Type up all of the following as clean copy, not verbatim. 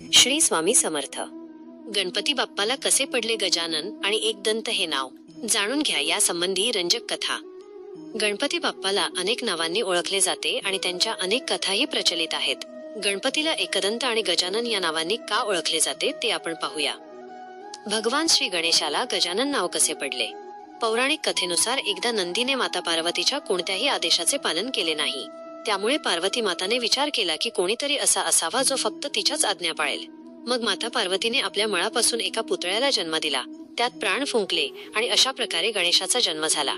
श्री स्वामी समर्थ। गणपती बाप्पाला कसे पडले गजानन आणि एकदंत हे नाव? जाणून घ्या या संबंधी रंजक कथा। गणपती बाप्पाला अनेक नावांनी ओळखले जाते आणि त्यांच्या अनेक कथाही प्रचलित आहेत। गणपतीला एकदंत आणि गजानन या नावांनी का ओळखले जाते ते आपण पाहूया। भगवान श्री गणेशाला गजानन नाव कसे पडले? पौराणिक कथेनुसार एकदा नंदीने माता पार्वतीच्या कोणत्याही आदेशाचे पालन केले नाही। त्यामुळे पार्वती माताने विचार केला की कोणीतरी असा असावा जो फक्त तिच्याच आज्ञा पाळेल। मग माता पार्वतीने आपल्या मळापासून एका पुतळ्याला जन्म दिला, त्यात प्राण फुंकले आणि अशा प्रकारे गणेशाचा जन्म झाला।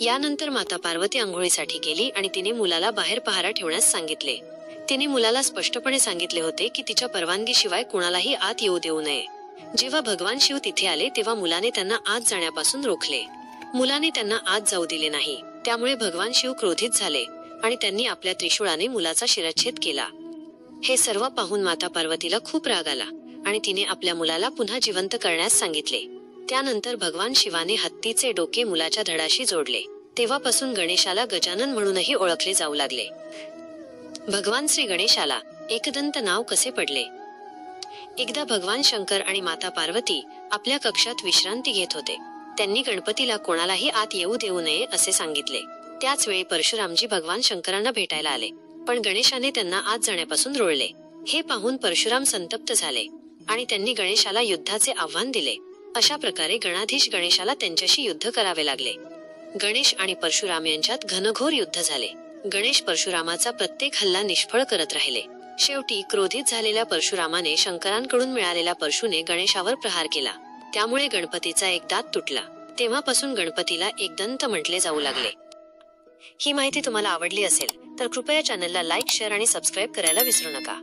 यानंतर माता पार्वती अंघोळीसाठी गेली आणि तिने मुलाला बाहेर पहारा ठेवण्यास सांगितले। तिने मुलाला स्पष्टपणे सांगितले होते की तिच्या परवानगीशिवाय कुणालाही आत येऊ देऊ नये। जेव्हा भगवान शिव तिथे आले तेव्हा मुलाने त्यांना आत जाण्यापासून रोखले। मुलाने त्यांना आत जाऊ दिले नाही, त्यामुळे भगवान शिव क्रोधित झाले आणि त्यांनी आपल्या त्रिशूळाने मुलाचा शिरच्छेद केला। हे सर्व पाहून माता पार्वतीला खूप राग आला आणि तिने आपल्या मुलाला पुन्हा जिवंत करण्यास सांगितले। त्यानंतर भगवान शिवाने हत्तीचे डोके मुलाच्या धडाशी जोडले। तेव्हापासून गणेशाला गजानन म्हणूनही ओळखले जाऊ लागले। भगवान श्री गणेशाला एकदंत नाव कसे पडले? एकदा भगवान शंकर आणि माता पार्वती आपल्या कक्षात विश्रांती घेत होते। त्यांनी गणपतीला कोणालाही आत येऊ देऊ नये असे सांगितले। त्याच वेळी परशुरामजी भगवान शंकरांना भेटायला आले, पण गणेशाने त्यांना आत जाण्यापासून रोळले। हे पाहून परशुराम संतप्त झाले आणि त्यांनी गणेशाला युद्धाचे आव्हान दिले। अशा प्रकारे गणाधीश गणेशाला त्यांच्याशी युद्ध करावे लागले। गणेश आणि परशुराम यांच्यात घनघोर युद्ध झाले। गणेश परशुरामाचा प्रत्येक हल्ला निष्फळ करत राहिले। शेवटी क्रोधित झालेल्या परशुरामाने शंकरांकडून मिळालेल्या परशुने गणेशावर प्रहार केला। त्यामुळे गणपतीचा एक दात तुटला। तेव्हापासून गणपतीला एकदंत म्हटले जाऊ लागले। ही माहिती तुम्हाला आवडली असेल तर कृपया चॅनलला लाईक, शेअर आणि सबस्क्राईब करायला विसरू नका।